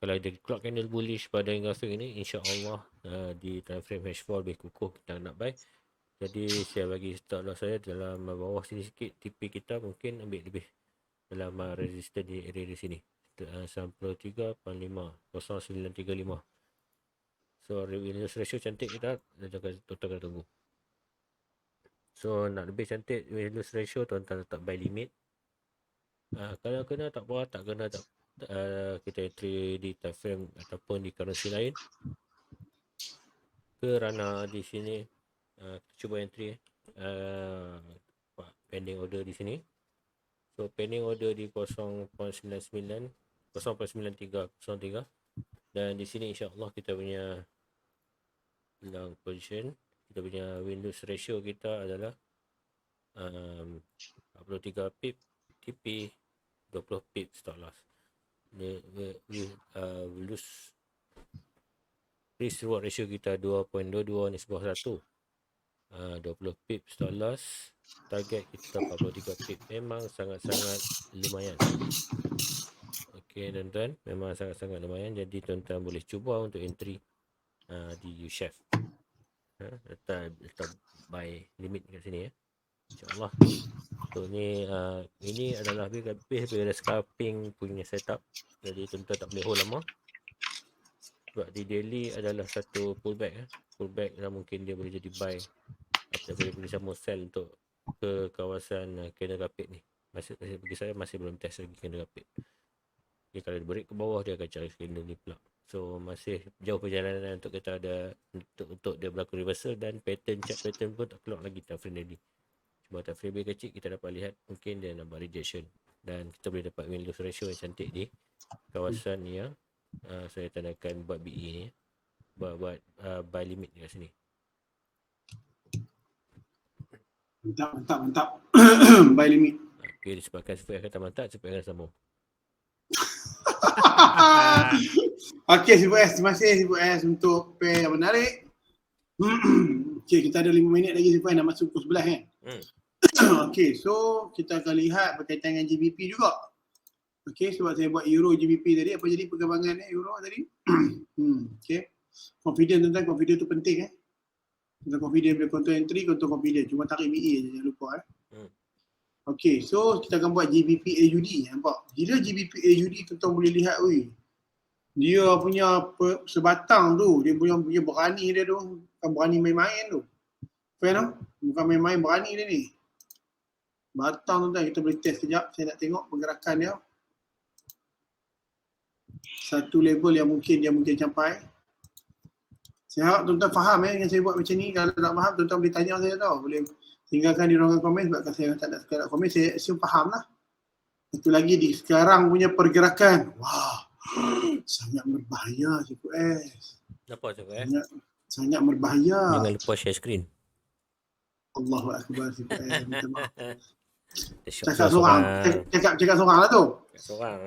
Kalau ada clock candle bullish pada engulfing ni, insya-Allah di time frame H4 lebih kukuh kita nak buy. Jadi saya bagi stop loss saya dalam bawah sini sikit, TP kita mungkin ambil lebih dalam resistance di area di sini 93.5 0935. So win-lose ratio cantik kita, tuan-tuan kena tunggu. So nak lebih cantik win-lose ratio, tuan-tuan letak buy limit. Kalau kena tak apa, tak kena tak, kita entry di time frame ataupun di currency lain. Kerana di sini kita cuba entry pending order di sini. So pending order di 0.99 0.9303. Dan di sini insya-Allah kita punya long position, kita punya win-lose ratio kita adalah 43 pip TP, 20 pip stop loss. Lose risk reward ratio kita 2.22 ni sebuah 1. 20 pip stop loss, target kita 43 pip. Memang sangat-sangat lumayan. Okey tuan-tuan, memang sangat-sangat lumayan. Jadi tuan-tuan boleh cuba untuk entry di U-Chef. Letak buy limit kat sini ya. InsyaAllah. So ni ini adalah habis daripada scalping punya setup. Jadi tuan-tuan tak boleh hold lama. Sebab di daily adalah satu pullback. Pullback lah, mungkin dia boleh jadi buy atau boleh sama sell untuk ke kawasan candle carpet ni. Bagi saya masih belum test lagi candle carpet. Jadi kalau dia break ke bawah, dia akan cari candle ni pula. So masih jauh perjalanan untuk kita ada untuk dia berlaku reversal, dan chart pattern pun tak keluar lagi time frame daily. Cuma time frame kecil kita dapat lihat mungkin dia nampak rejection, dan kita boleh dapat win lose ratio yang cantik di kawasan yang saya tandakan buat BE ni, buat buy limit kat sini. Mantap. Buy limit. Okay, disebabkan supaya kata mantap, supaya akan sambung. Okey, C4S. Terima kasih C4S untuk pair yang menarik. Okey, kita ada 5 minit lagi C4S nak masuk pukul 11 kan? Okey, so kita akan lihat berkaitan dengan GBP juga. Okey, sebab saya buat Euro GBP tadi, apa jadi perkembangan Euro tadi? Okey. Confident tuan-tuan, confident tu penting Tentang confident bila control entry, control confident. Cuma tarik BA je, jangan lupa Okey, so kita akan buat GBP AUD. Nampak? Bila GBP AUD tuan-tuan boleh lihat, dia punya sebatang tu, dia punya berani dia tu. Bukan berani main-main tu. Faham? Bukan main-main, berani dia ni. Batang tuan-tuan, kita boleh test sekejap. Saya nak tengok pergerakan dia. Satu level yang mungkin capai. Saya harap tuan-tuan faham yang saya buat macam ni. Kalau tak faham, tuan-tuan boleh tanya saya tau. Boleh tinggalkan di ruangan komen, sebab kalau saya tak nak sekadar komen, saya assume faham lah. Satu lagi di sekarang punya pergerakan. Wah, sangat berbahaya C4S. Nampak C4S? Sangat berbahaya. Jangan lupa share screen. Allahu Akbar C4S. Minta maaf. Cakap seorang lah tu.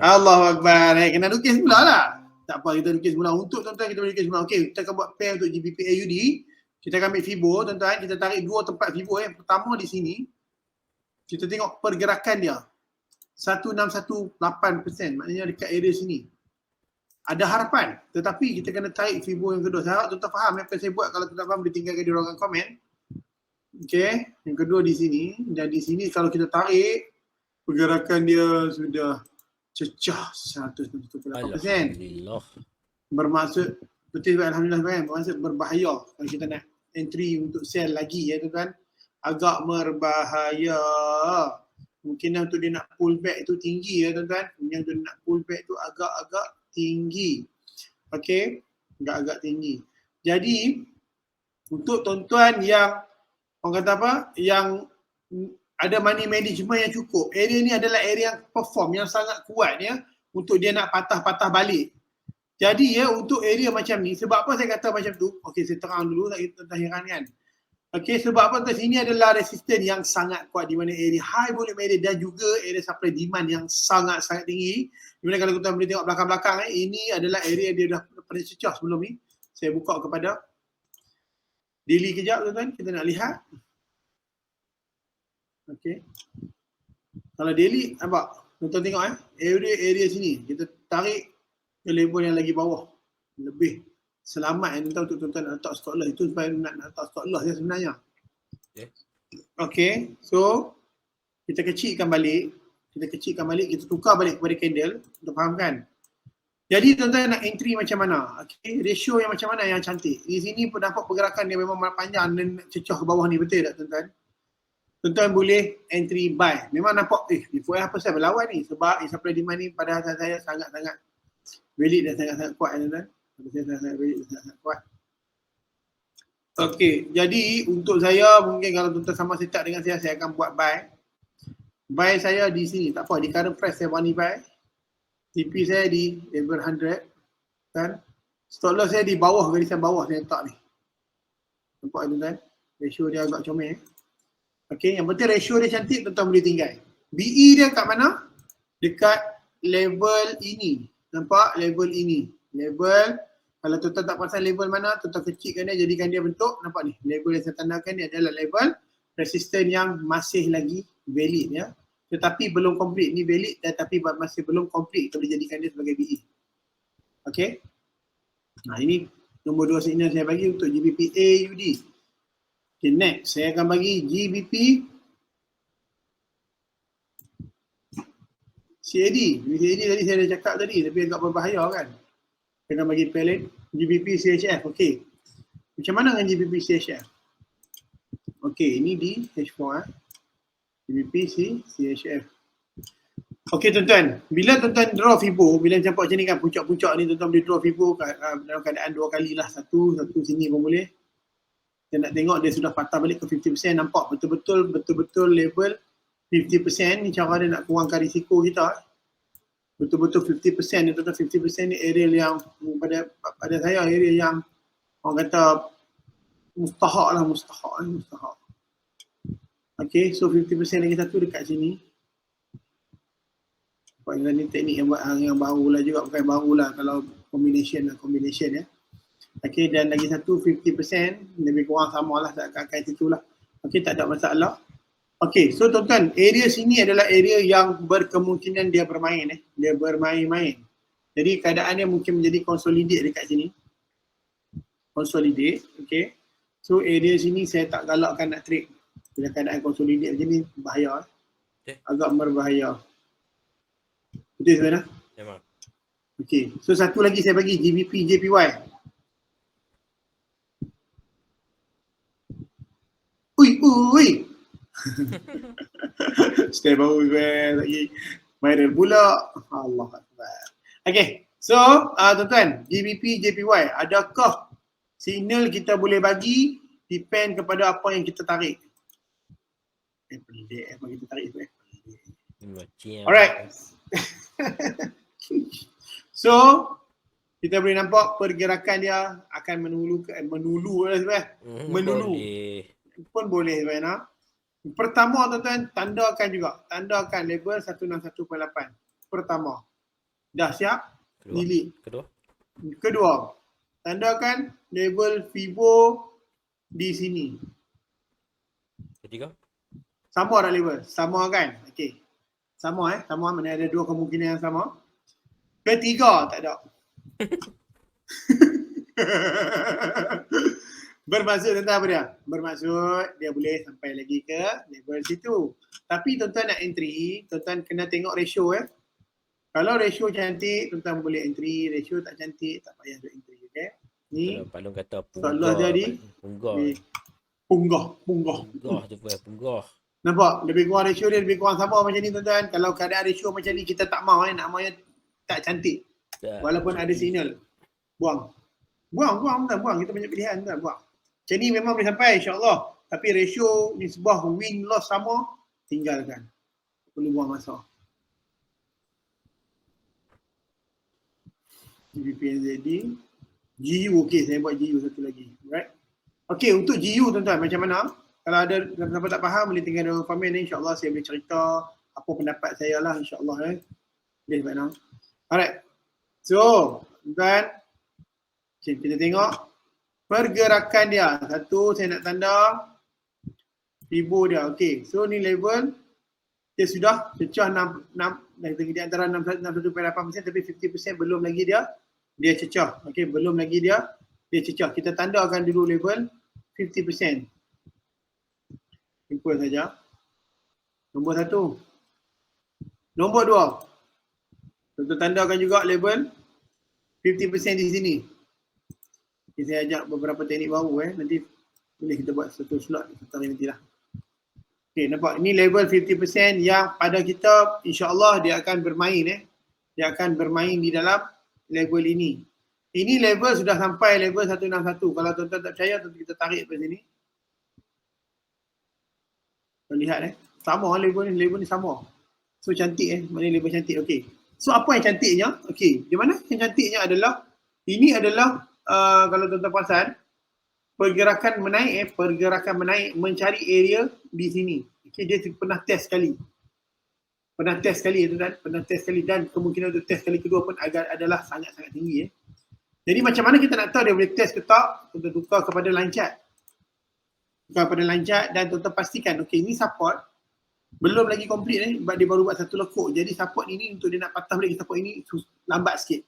Allahu Akbar. Kena lukis pula lah. Tak apa, kita lukis pula. Untuk tuan-tuan kita boleh lukis pula. Okey, kita akan buat pair untuk GBP AUD. Kita akan ambil Fibo, tuan-tuan. Kita tarik dua tempat Fibo. Yang pertama di sini, kita tengok pergerakan dia. 1618%. Maknanya dekat area sini. Ada harapan. Tetapi kita kena tarik Fibo yang kedua. Saya harap tuan-tuan faham apa yang saya buat. Kalau tuan-tuan faham, boleh tinggalkan di ruangan komen. Okey. Yang kedua di sini. Dan di sini kalau kita tarik, pergerakan dia sudah cecah 198%. Alhamdulillah. Bermaksud, betul Alhamdulillah kan? Bermaksud berbahaya kalau kita nak entry untuk sell lagi ya tuan-tuan. Agak berbahaya. Mungkin untuk dia nak pull back itu tinggi ya tuan-tuan. Yang dia nak pull back itu agak-agak tinggi. Okey, agak-agak tinggi. Jadi untuk tuan-tuan yang orang kata apa? Yang ada money management yang cukup. Area ni adalah area yang perform yang sangat kuat ya untuk dia nak patah-patah balik. Jadi ya untuk area macam ni, sebab apa saya kata macam tu? Okey, saya terang dulu tak heran kan. Okey, sebab apa? Sini adalah resisten yang sangat kuat di mana area high volume area dan juga area supply demand yang sangat-sangat tinggi. Di mana kalau kita boleh tengok belakang-belakang ini adalah area dia dah pernah cecah sebelum ni. Saya buka kepada daily kejap tuan-tuan, kita nak lihat. Okey. Kalau daily nampak, tuan-tuan tengok area sini kita tarik ke level yang lagi bawah. Lebih selamat yang untuk tuan-tuan nak letak stop loss. Itu supaya nak letak stop loss ya sebenarnya. Okey. So kita kecilkan balik, kita tukar balik kepada candle untuk fahamkan. Jadi tuan-tuan nak entry macam mana? Okey, ratio yang macam mana yang cantik. Di sini pun nampak pergerakan dia memang panjang dan cecah ke bawah ni, betul tak tuan-tuan? Tuan-tuan boleh entry buy. Memang nampak before apa saya berlawan ni, sebab supply demand ni pada hati saya sangat-sangat valid dan sangat-sangat kuat tuan-tuan. Pada saya sangat-sangat valid dan sangat-sangat kuat. Okey, jadi untuk saya mungkin kalau tuan-tuan sama setup dengan saya akan buat buy. Buy saya di sini, tak apa, di current price saya berani buy. TP saya di level 100 kan. Stop loss saya di bawah, garisan bawah saya letak ni. Nampak tuan-tuan? Ratio dia agak comel. Okay, yang penting ratio dia cantik, tuan-tuan boleh tinggal. BE dia kat mana? Dekat level ini. Nampak? Level ini. Level, kalau tuan-tuan tak pasal level mana, tuan-tuan kecilkan dia, jadikan dia bentuk, nampak ni. Level yang saya tandakan ni adalah level resistance yang masih lagi valid ya. Tetapi belum complete. Ni valid tetapi masih belum complete. Kita boleh jadikan dia sebagai BE. Okay. Nah ini nombor 2 signal saya bagi untuk GBP AUD. Okay, next saya akan bagi GBP CAD. CAD tadi saya dah cakap tadi tapi agak berbahaya kan. Saya akan bagi palette GBP CHF. Okay. Macam mana dengan GBP CHF? Okay, ini di H4 GBP CHF. Okay tuan-tuan, bila tuan-tuan draw Fibo, bila nampak macam ni kan puncak-puncak ni tuan-tuan boleh draw Fibo dalam keadaan 2 kali lah, satu sini pun boleh. Kita nak tengok dia sudah patah balik ke 50%, nampak betul-betul level 50% ni cara dia nak kurangkan risiko kita. Betul-betul 50% ni tuan-tuan, 50% ni area yang pada saya area yang orang kata mustahak. Okay, so 50% lagi satu dekat sini. Ni teknik yang baru lah juga, bukan baru lah kalau combination ya. Okay, dan lagi satu 50% lebih kurang sama lah kat situ lah. Okay, tak ada masalah. Okay, so tuan-tuan, area sini adalah area yang berkemungkinan dia bermain dia bermain-main. Jadi keadaan dia mungkin menjadi consolidate dekat sini. Consolidate, okay. So area sini saya tak galakkan nak trade. Bila keadaan consolidate macam ni bahaya. Agak berbahaya. Betul sebenarnya? Memang. Okay, so satu lagi saya bagi GBP JPY. Ui. Stay baru lagi. Viral pula. Allah Akbar. Okay, so tuan-tuan, GBP JPY, adakah signal kita boleh bagi depend kepada apa yang kita tarik? Pelik apa kita tarik tu Alright. So kita boleh nampak pergerakan dia akan menulu pun boleh sebenarnya. Pertama tuan-tuan, tandakan level 161.8. Pertama. Dah siap? Delete. Kedua, tandakan level Fibo di sini. Ketiga? Sama dah level? Sama kan? Okey. Sama mana ada dua kemungkinan yang sama. Ketiga, tak ada. Bermaksud tuan-tuan apa dia? Bermaksud dia boleh sampai lagi ke level situ. Tapi tuan-tuan nak entry, tuan-tuan kena tengok ratio Kalau ratio cantik, tuan-tuan boleh entry. Ratio tak cantik, tak payah untuk entry. Okay? Ni. Kalau Palung kata punggah jadi. Punggah. Nampak? Lebih kurang ratio dia lebih kurang sama macam ni tuan-tuan. Kalau keadaan ratio macam ni kita tak mahu nak mahu tak cantik. Walaupun ada signal. Buang. Kita banyak pilihan tuan, buang. Macam ni memang boleh sampai insya-Allah. Tapi ratio nisbah win loss sama, tinggalkan. Perlu buang masa. GBP/NZD. GU okey, saya buat GU satu lagi. Right? Okey, untuk GU tuan-tuan macam mana? Kalau ada siapa tak faham boleh tinggal dalam komen ni, insya-Allah saya boleh cerita apa pendapat saya lah insya-Allah Boleh mana? Alright. So, tuan-tuan, kita tengok pergerakan dia. Satu saya nak tanda Fibo dia. Okey. So ni level dia sudah pecah 6 di antara 61.8% tapi 50% belum lagi dia cecah. Okey, belum lagi dia cecah. Kita tandakan dulu level 50%. Simple saja. Nombor 1. Nombor 2. Kita tandakan juga level 50% di sini. Okay, saya ajak beberapa teknik baru nanti boleh kita buat satu slot satu hari nantilah. Okey, nampak ini level 50% yang pada kita insya-Allah dia akan bermain Dia akan bermain di dalam level ini. Ini level sudah sampai level 161. Kalau tuan-tuan tak percaya, kita tarik ke sini. Tuan lihat sama level ni sama. So cantik mana level cantik. Okey. So apa yang cantiknya? Okey, di mana yang cantiknya adalah ini adalah kalau tuan-tuan perasan pergerakan menaik mencari area di sini. Okay, dia pernah test sekali. Pernah test sekali dan kemungkinan untuk test kali kedua pun adalah sangat-sangat tinggi. Jadi macam mana kita nak tahu dia boleh test ke tak? Kita tukar kepada lancat. Dan tuan-tuan pastikan, okay, ini support belum lagi complete sebab dia baru buat satu lekuk. Jadi support ini untuk dia nak patah balik support ini lambat sikit.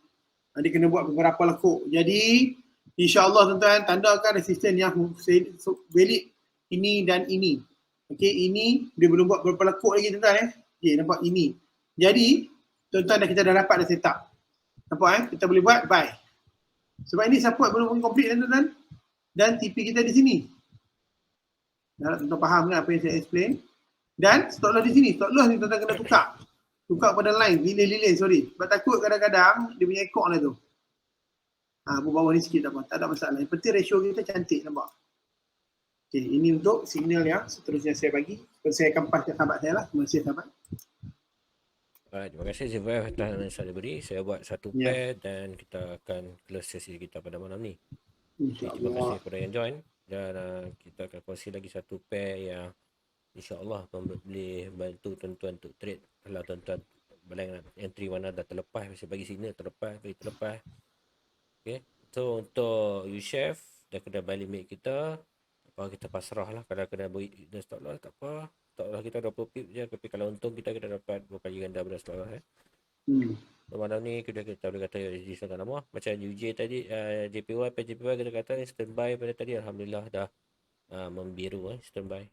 Dia kena buat beberapa lekuk. Jadi insya-Allah tuan-tuan tandakan resisten yang valid ini dan ini. Okey, ini dia belum buat beberapa lekuk lagi tuan-tuan. Okey, nampak ini. Jadi tuan-tuan kita dah dapat dah setup. Nampak kita boleh buat buy. Sebab ini support belum complete tuan-tuan. Dan TP kita di sini. Tuan-tuan faham kan apa yang saya explain? Dan stop loss di sini. Stop loss ni tuan-tuan kena tukar pada line. Delay, sorry. Sebab takut kadang-kadang dia punya ekor lah tu. Bawah ni sikit tak ada masalah. Yang penting ratio kita cantik nampak. Okay, ini untuk signal yang seterusnya saya bagi. Saya akan pass ke sahabat saya lah. Terima kasih sahabat. Terima kasih Zifai atas yang beri. Saya buat satu pair dan kita akan close sesi kita pada malam ni. Terima kasih kepada yang join dan kita akan kongsi lagi satu pair yang InsyaAllah boleh bantu tuan-tuan untuk trade. Kalau tuan-tuan blank entry mana dah terlepas, bisa bagi signal terlepas, bagi terlepas. Okay. So untuk U-Chef dah kena buy limit kita. Kita pasrah lah. Kalau kena beri stop loss tak apa. Stop loss kita 20 pip je. Tapi kalau untung kita dapat 2 kali ganda pada stop loss. So malam ni kita boleh kata USD sangat lama. Macam UJ tadi, JPY kita kata standby pada tadi. Alhamdulillah dah membiru standby.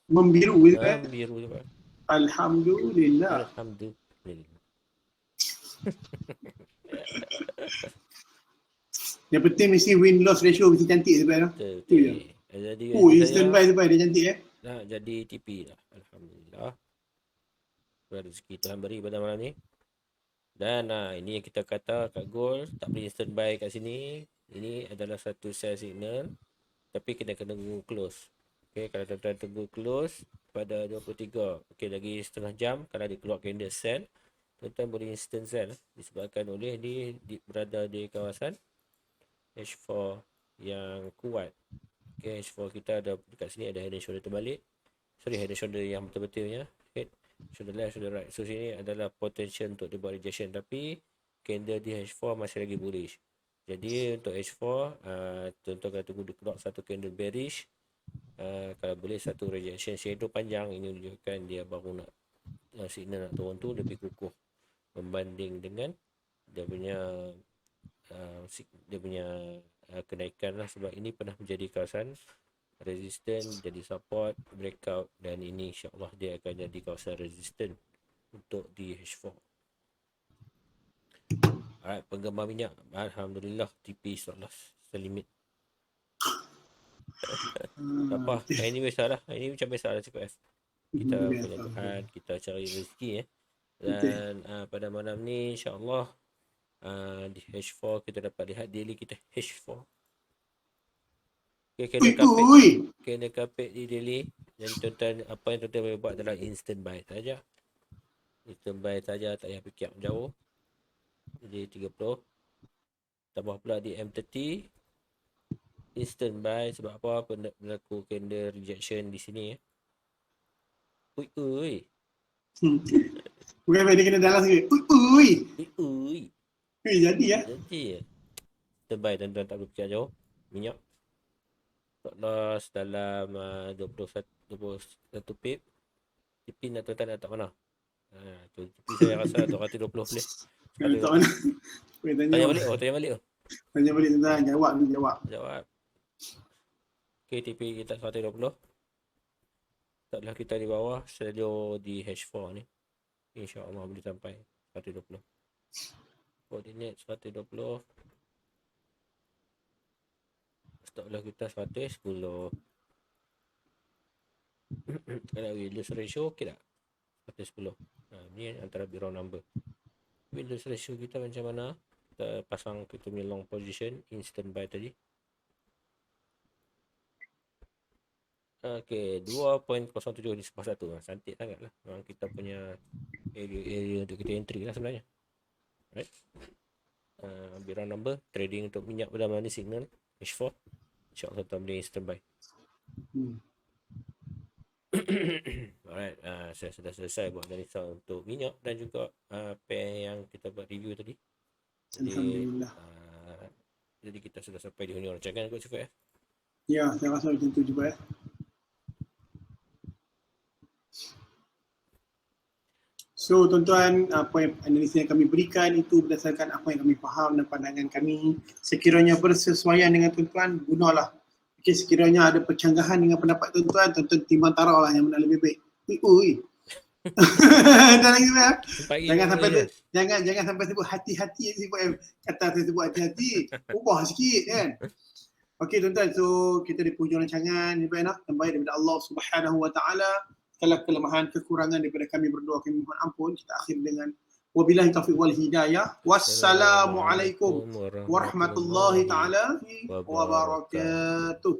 Membiru Membiru juga. Alhamdulillah. Yang penting mesti win-loss ratio mesti cantik sebenarnya. Betul. Jadi standby dia cantik jadi TP dah. Alhamdulillah. Rezeki Tuhan beri pada malam ni. Dan ini yang kita kata kat gold tak boleh standby kat sini. Ini adalah satu sell signal. Tapi kena close. Okay, kalau tuan-tuan tunggu close pada 23. Okay, lagi setengah jam kalau dia keluar candle sell, tuan-tuan boleh instant sell disebabkan oleh dia berada di kawasan H4 yang kuat. Okay, H4 kita ada dekat sini ada head and shoulder terbalik. Head and shoulder yang betul-betulnya. Head, shoulder left, shoulder right. So sini adalah potential untuk dia buat rejection tapi candle di H4 masih lagi bullish. Jadi untuk H4 tuan-tuan kena tunggu dia keluar satu candle bearish. Kalau boleh satu rejection shadow panjang, ini menunjukkan dia baru nak signal nak turun tu lebih kukuh membanding dengan dia punya kenaikan lah, sebab ini pernah menjadi kawasan resistance, jadi support, breakout, dan ini insyaAllah dia akan jadi kawasan resistance untuk di H4. Alright, penggemar minyak Alhamdulillah TP solas selimit. Tak apa, ini biasalah. Ini macam biasalah CPF. Kita punya Tuhan, kita cari rezeki Dan pada malam ni insyaAllah di H4 kita dapat lihat daily kita H4. Okay, kena kapit di daily. Dan tuan-tuan, apa yang tuan-tuan boleh buat adalah instant buy saja. Instant buy saja, tak payah fikir jauh. Jadi 30. Tambah pula di M30. Instant buy sebab apa? Berlaku candle rejection di sini. Ui. Bukan dia kena dalam sikit. Ui. Jadi ya. Instant buy tuan-tuan, tak perlu fikir jauh. Minyak. Stop loss dalam 21 pip. TP nak tuan-tuan tak mana? TP saya rasa 220 boleh. Tak mana. Tanya balik. Tanya balik tuan-tuan. Jawab. Okay, TP kita 120. Taklah kita di bawah selalu di H4 ni. InsyaAllah boleh sampai 120. Coordinate 120. Stoplah kita 110. Kalau win-lose ratio okey tak? 110. Ni antara biro number. Win-lose ratio kita macam mana? Kita pasang kita punya long position instant buy tadi. Okay, 2.07 di sebelah satu. Cantik sangat lah. Memang kita punya area untuk kita entry lah sebenarnya. Right. Biro number trading untuk minyak pada mana signal H4. InsyaAllah tuan boleh standby. Alright, saya sudah selesai buat analisa untuk minyak dan juga apa yang kita buat review tadi. Jadi, Alhamdulillah. Jadi kita sudah sampai di hujung rancangan kot Sifat. Ya, saya rasa macam tu juga. So tuan-tuan, apa yang analisa yang kami berikan itu berdasarkan apa yang kami faham dan pandangan kami. Sekiranya bersesuaian dengan tuan-tuan, gunalah. Okay, sekiranya ada percanggahan dengan pendapat tuan-tuan, tuan-tuan timbang taruh lah yang mana lebih baik. Jangan sampai sebut hati-hati kata saya sebut hati-hati. Ubah sikit kan. Okey tuan-tuan, so kita di penghujung rancangan ni terbaik daripada Allah Subhanahu Wa Taala. Segala kelemahan, kekurangan daripada kami berdua, kami mohon ampun. Kita akhir dengan wabillahi taufiq wal hidayah. Wassalamualaikum warahmatullahi taala wabarakatuh.